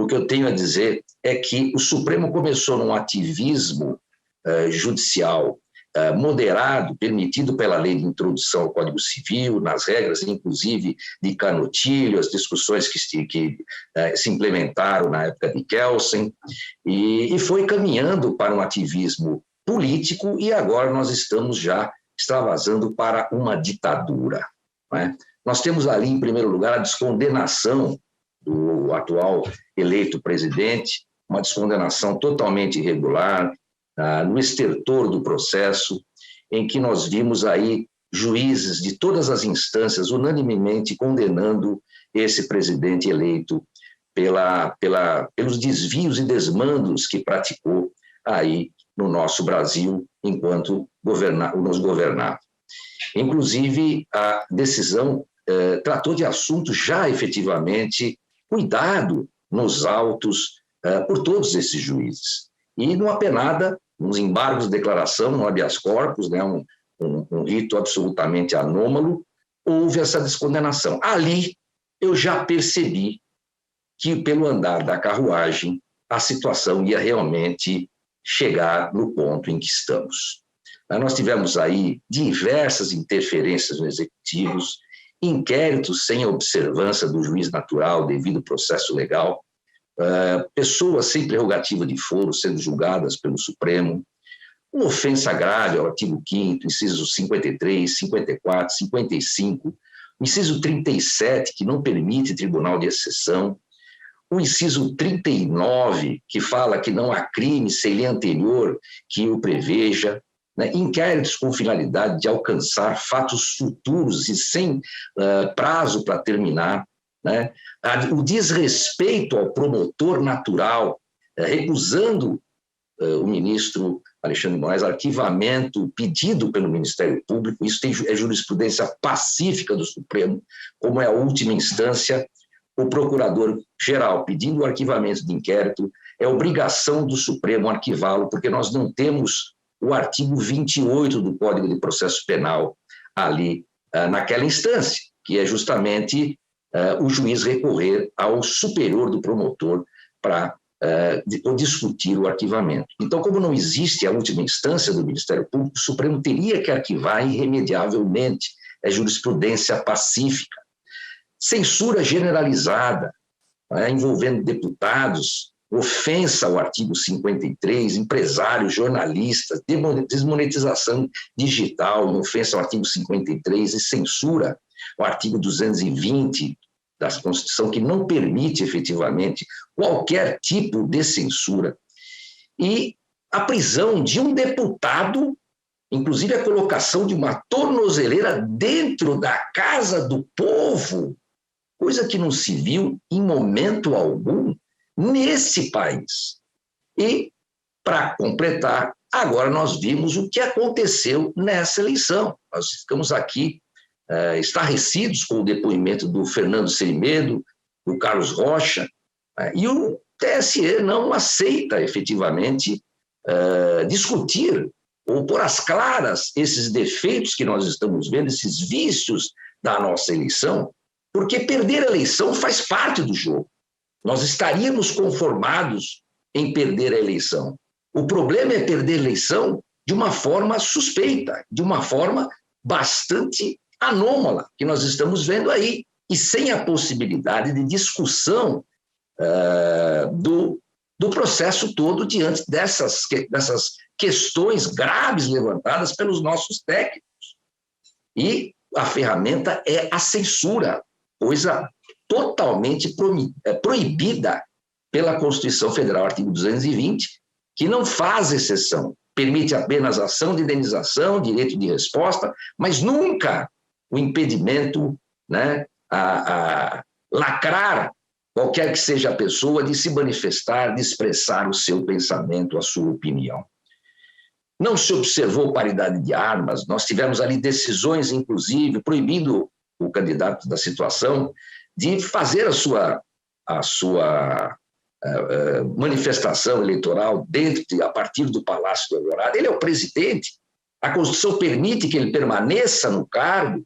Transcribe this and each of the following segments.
o que eu tenho a dizer é que o Supremo começou num ativismo judicial moderado, permitido pela lei de introdução ao Código Civil, nas regras, inclusive, de Canutilho, as discussões que se implementaram na época de Kelsen, e foi caminhando para um ativismo político, e agora nós estamos já extravasando para uma ditadura. Não é? Nós temos ali, em primeiro lugar, a descondenação do atual eleito presidente, uma descondenação totalmente irregular, no estertor do processo, em que nós vimos aí juízes de todas as instâncias unanimemente condenando esse presidente eleito pelos desvios e desmandos que praticou aí no nosso Brasil enquanto nos governava. Inclusive, a decisão tratou de assuntos já efetivamente cuidado nos autos por todos esses juízes. E numa penada, uns embargos de declaração, no habeas corpus, né, um rito absolutamente anômalo, houve essa descondenação. Ali eu já percebi que, pelo andar da carruagem, a situação ia realmente chegar no ponto em que estamos. Nós tivemos aí diversas interferências nos executivos, inquéritos sem observância do juiz natural devido ao processo legal, pessoas sem prerrogativa de foro sendo julgadas pelo Supremo, uma ofensa grave ao artigo 5º, inciso 53, 54, 55, o inciso 37, que não permite tribunal de exceção, o inciso 39, que fala que não há crime sem lei anterior que o preveja, né? Inquéritos com finalidade de alcançar fatos futuros e sem prazo para terminar, né? O desrespeito ao promotor natural, recusando o ministro Alexandre de Moraes arquivamento pedido pelo Ministério Público, isso é jurisprudência pacífica do Supremo, como é a última instância, o procurador-geral pedindo o arquivamento de inquérito, é obrigação do Supremo arquivá-lo, porque nós não temos o artigo 28 do Código de Processo Penal ali naquela instância, que é justamente o juiz recorrer ao superior do promotor para discutir o arquivamento. Então, como não existe a última instância do Ministério Público, o Supremo teria que arquivar irremediavelmente, é jurisprudência pacífica. Censura generalizada, envolvendo deputados, ofensa ao artigo 53, empresários, jornalistas, desmonetização digital, ofensa ao artigo 53 e censura ao artigo 220 da Constituição, que não permite efetivamente qualquer tipo de censura. E a prisão de um deputado, inclusive a colocação de uma tornozeleira dentro da casa do povo, coisa que não se viu em momento algum nesse país. E, para completar, agora nós vimos o que aconteceu nessa eleição. Nós ficamos aqui estarrecidos com o depoimento do Fernando Serimedo, do Carlos Rocha, e o TSE não aceita efetivamente discutir ou pôr às claras esses defeitos que nós estamos vendo, esses vícios da nossa eleição, porque perder a eleição faz parte do jogo. Nós estaríamos conformados em perder a eleição. O problema é perder a eleição de uma forma suspeita, de uma forma bastante anômala, que nós estamos vendo aí, e sem a possibilidade de discussão do processo todo diante dessas questões graves levantadas pelos nossos técnicos. E a ferramenta é a censura, coisa totalmente proibida pela Constituição Federal, artigo 220, que não faz exceção, permite apenas ação de indenização, direito de resposta, mas nunca o impedimento, né, a lacrar qualquer que seja a pessoa de se manifestar, de expressar o seu pensamento, a sua opinião. Não se observou paridade de armas, nós tivemos ali decisões, inclusive, proibindo o candidato da situação de fazer a sua manifestação eleitoral a partir do Palácio do Alvorada. Ele é o presidente, a Constituição permite que ele permaneça no cargo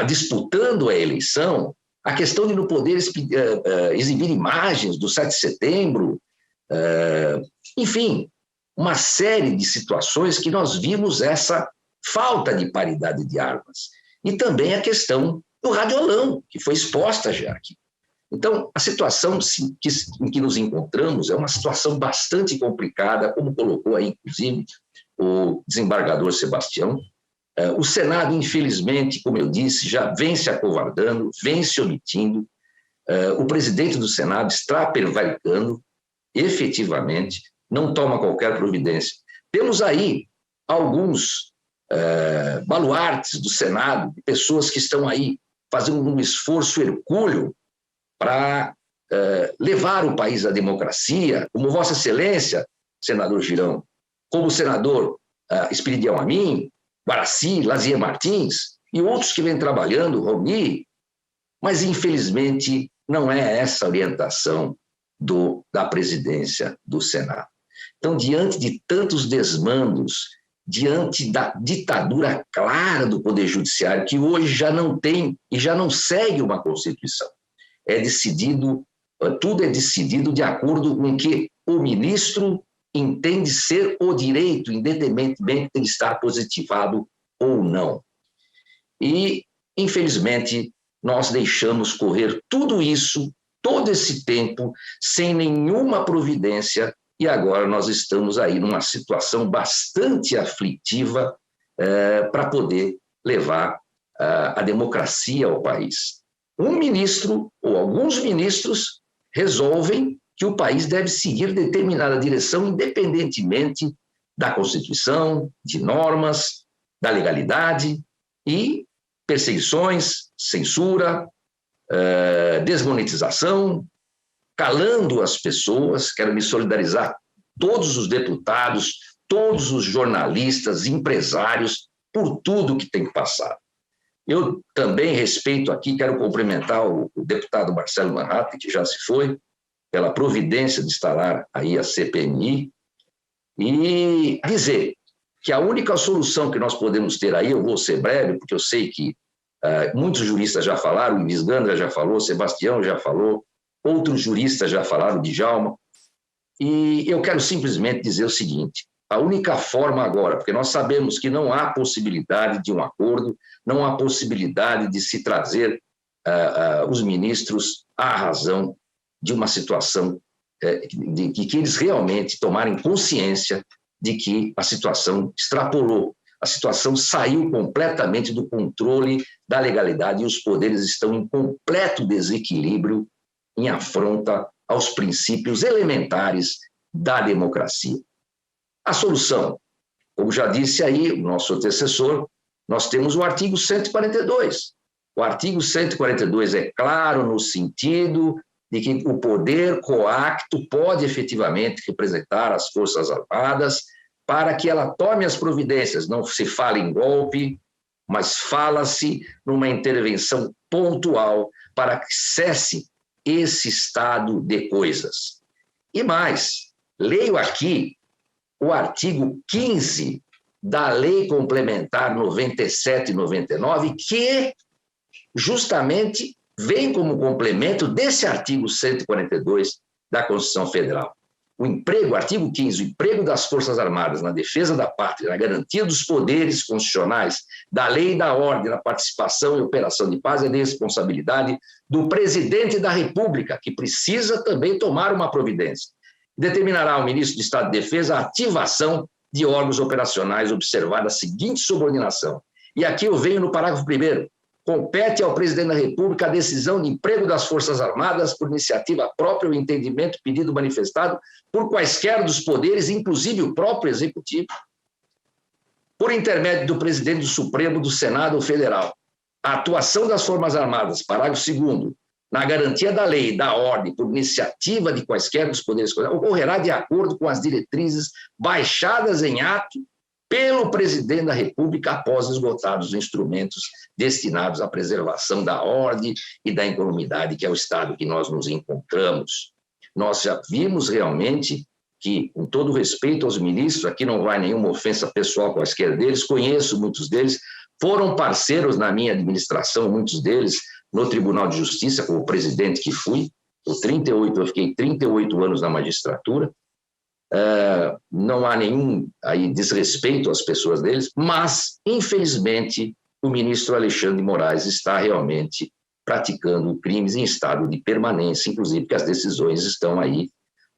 disputando a eleição, a questão de não poder exibir imagens do 7 de setembro, enfim, uma série de situações que nós vimos essa falta de paridade de armas. E também a questão do radiolão, que foi exposta já aqui. Então, a situação em que nos encontramos é uma situação bastante complicada, como colocou aí, inclusive, o desembargador Sebastião. O Senado, infelizmente, como eu disse, já vem se acovardando, vem se omitindo. O presidente do Senado está prevaricando, efetivamente, não toma qualquer providência. Temos aí alguns baluartes do Senado, pessoas que estão aí fazendo um esforço hercúleo para levar o país à democracia, como Vossa Excelência, senador Girão, como o senador Espiridião Amin, Guaraci, Lazier Martins e outros que vêm trabalhando, Raoni, mas infelizmente não é essa a orientação da presidência do Senado. Então, diante de tantos desmandos, diante da ditadura clara do Poder Judiciário, que hoje já não tem e já não segue uma Constituição, tudo é decidido de acordo com o que o ministro entende ser o direito, independentemente de estar positivado ou não. E, infelizmente, nós deixamos correr tudo isso, todo esse tempo, sem nenhuma providência, e agora nós estamos aí numa situação bastante aflitiva para poder levar a democracia ao país. Um ministro, ou alguns ministros, resolvem que o país deve seguir determinada direção, independentemente da Constituição, de normas, da legalidade, e perseguições, censura, desmonetização, calando as pessoas. Quero me solidarizar todos os deputados, todos os jornalistas, empresários, por tudo que tem passado. Eu também respeito aqui, quero cumprimentar o deputado Marcelo Manhattan, que já se foi, pela providência de instalar aí a CPMI, e dizer que a única solução que nós podemos ter aí, eu vou ser breve, porque eu sei que muitos juristas já falaram, o Luiz Gandra já falou, Sebastião já falou, outros juristas já falaram, Djalma, e eu quero simplesmente dizer o seguinte: a única forma agora, porque nós sabemos que não há possibilidade de um acordo, não há possibilidade de se trazer os ministros à razão de uma situação de que eles realmente tomarem consciência de que a situação extrapolou, a situação saiu completamente do controle da legalidade e os poderes estão em completo desequilíbrio, em afronta aos princípios elementares da democracia. A solução, como já disse aí o nosso antecessor, nós temos o artigo 142. O artigo 142 é claro no sentido de que o poder coacto pode efetivamente representar as Forças Armadas para que ela tome as providências. Não se fala em golpe, mas fala-se numa intervenção pontual para que cesse esse estado de coisas. E mais, leio aqui o artigo 15 da Lei Complementar 97 e 99, que justamente vem como complemento desse artigo 142 da Constituição Federal. O emprego, artigo 15, o emprego das Forças Armadas na defesa da pátria, na garantia dos poderes constitucionais, da lei e da ordem, na participação e operação de paz é de responsabilidade do presidente da República, que precisa também tomar uma providência. Determinará ao ministro de Estado de Defesa a ativação de órgãos operacionais, observada a seguinte subordinação. E aqui eu venho no parágrafo 1º. Compete ao presidente da República a decisão de emprego das Forças Armadas por iniciativa própria ou entendimento, pedido manifestado por quaisquer dos poderes, inclusive o próprio Executivo, por intermédio do presidente do Supremo, do Senado Federal. A atuação das Forças Armadas, parágrafo 2º, na garantia da lei e da ordem por iniciativa de quaisquer dos poderes, ocorrerá de acordo com as diretrizes baixadas em ato pelo presidente da República após esgotados os instrumentos destinados à preservação da ordem e da incolumidade, que é o estado que nós nos encontramos. Nós já vimos realmente que, com todo respeito aos ministros, aqui não vai nenhuma ofensa pessoal quaisquer deles, conheço muitos deles, foram parceiros na minha administração, muitos deles, no Tribunal de Justiça, como presidente que fui, eu fiquei 38 anos na magistratura. Não há nenhum aí desrespeito às pessoas deles, mas, infelizmente, o ministro Alexandre de Moraes está realmente praticando crimes em estado de permanência, inclusive que as decisões estão aí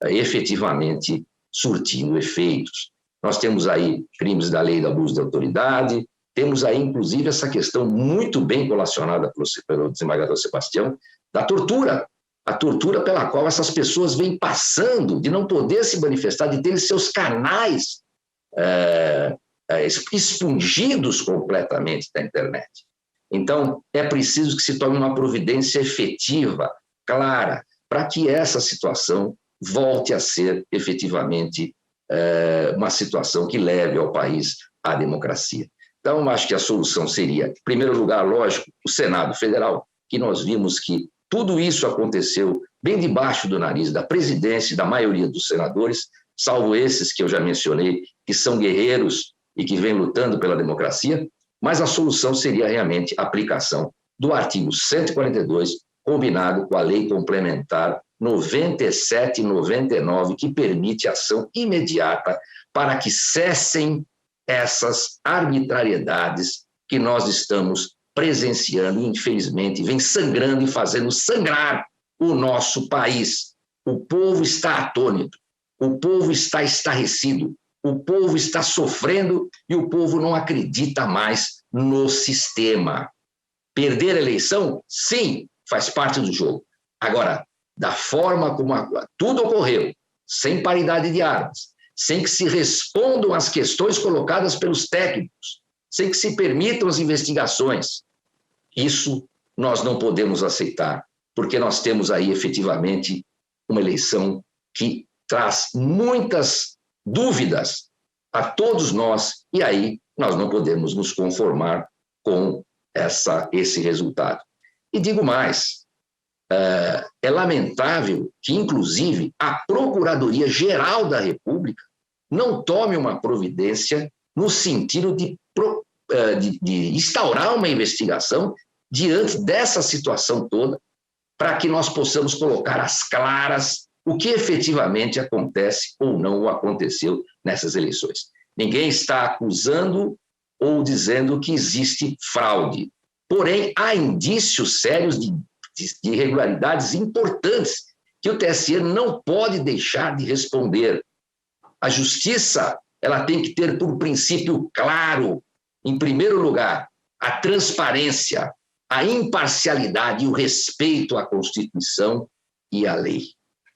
efetivamente surtindo efeitos. Nós temos aí crimes da lei do abuso de autoridade, temos aí, inclusive, essa questão muito bem colacionada pelo desembargador Sebastião, da tortura, a tortura pela qual essas pessoas vêm passando, de não poder se manifestar, de terem seus canais expungidos completamente da internet. Então, é preciso que se tome uma providência efetiva, clara, para que essa situação volte a ser efetivamente uma situação que leve ao país à democracia. Então, acho que a solução seria, em primeiro lugar, lógico, o Senado Federal, que nós vimos que tudo isso aconteceu bem debaixo do nariz da presidência e da maioria dos senadores, salvo esses que eu já mencionei, que são guerreiros e que vêm lutando pela democracia, mas a solução seria realmente a aplicação do artigo 142, combinado com a Lei Complementar 97 e 99, que permite ação imediata para que cessem essas arbitrariedades que nós estamos presenciando e, infelizmente, vem sangrando e fazendo sangrar o nosso país. O povo está atônito, o povo está estarrecido, o povo está sofrendo e o povo não acredita mais no sistema. Perder a eleição, sim, faz parte do jogo. Agora, da forma como tudo ocorreu, sem paridade de armas, sem que se respondam às questões colocadas pelos técnicos, sem que se permitam as investigações, isso nós não podemos aceitar, porque nós temos aí efetivamente uma eleição que traz muitas dúvidas a todos nós, e aí nós não podemos nos conformar com esse resultado. E digo mais, é lamentável que, inclusive, a Procuradoria-Geral da República não tome uma providência no sentido de instaurar uma investigação diante dessa situação toda, para que nós possamos colocar às claras o que efetivamente acontece ou não aconteceu nessas eleições. Ninguém está acusando ou dizendo que existe fraude. Porém, há indícios sérios de irregularidades importantes que o TSE não pode deixar de responder. A justiça, ela tem que ter por princípio claro, em primeiro lugar, a transparência, a imparcialidade e o respeito à Constituição e à lei.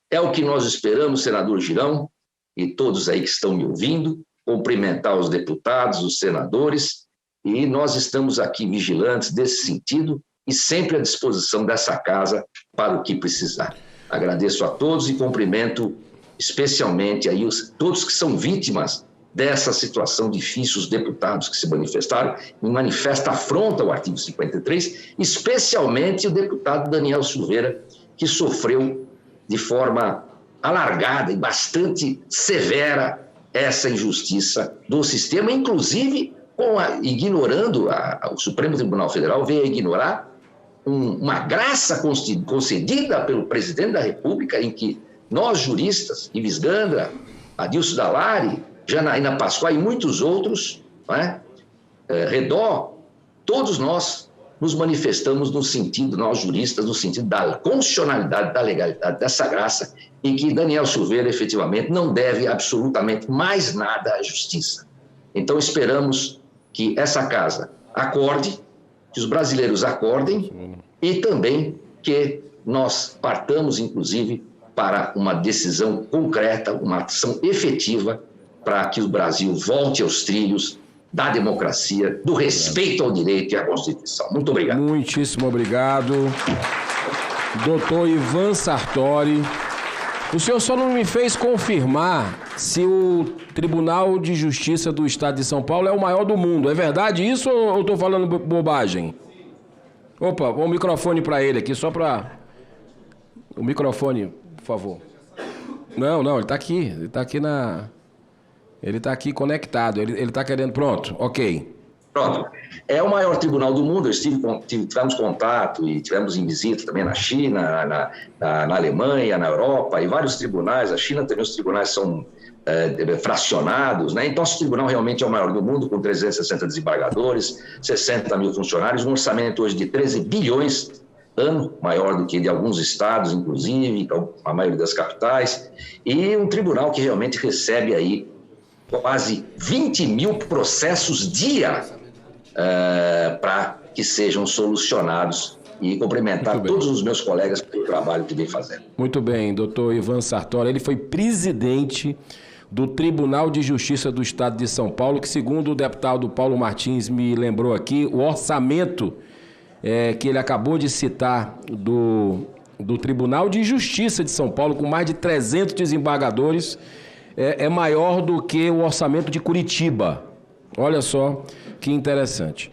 É o que nós esperamos, senador Girão, e todos aí que estão me ouvindo, cumprimentar os deputados, os senadores, e nós estamos aqui vigilantes desse sentido e sempre à disposição dessa casa para o que precisar. Agradeço a todos e cumprimento especialmente aí todos que são vítimas dessa situação difícil, os deputados que se manifestaram, em manifesta afronta ao artigo 53, especialmente o deputado Daniel Silveira, que sofreu de forma alargada e bastante severa essa injustiça do sistema, inclusive ignorando, o Supremo Tribunal Federal veio a ignorar uma graça concedida pelo presidente da República, em que nós, juristas, Ives Gandra, Adilson Dallari, Janaína Pascoal e muitos outros, Redó, todos nós nos manifestamos no sentido, nós juristas, no sentido da constitucionalidade, da legalidade dessa graça, em que Daniel Silveira, efetivamente, não deve absolutamente mais nada à justiça. Então, esperamos que essa casa acorde, que os brasileiros acordem e também que nós partamos, inclusive, para uma decisão concreta, uma ação efetiva para que o Brasil volte aos trilhos da democracia, do respeito ao direito e à Constituição. Muito obrigado. Muitíssimo obrigado. Doutor Ivan Sartori, o senhor só não me fez confirmar se o Tribunal de Justiça do Estado de São Paulo é o maior do mundo. É verdade isso ou eu estou falando bobagem? Opa, um microfone para ele aqui, só para... O microfone, por favor. Não, ele está aqui. Ele está aqui conectado. Ele está querendo... Pronto, ok. Pronto. É o maior tribunal do mundo. Tivemos contato e tivemos em visita também na China, na Alemanha, na Europa, e vários tribunais. A China também, os tribunais são fracionados, né? Então, nosso tribunal realmente é o maior do mundo, com 360 desembargadores, 60 mil funcionários, um orçamento hoje de 13 bilhões ano, maior do que de alguns estados, inclusive, então, a maioria das capitais, e um tribunal que realmente recebe aí quase 20 mil processos dia para que sejam solucionados, e cumprimentar todos os meus colegas pelo trabalho que vem fazendo. Muito bem, doutor Ivan Sartori, ele foi presidente do Tribunal de Justiça do Estado de São Paulo, que, segundo o deputado Paulo Martins me lembrou aqui, o orçamento que ele acabou de citar do Tribunal de Justiça de São Paulo, com mais de 300 desembargadores, é maior do que o orçamento de Curitiba. Olha só que interessante.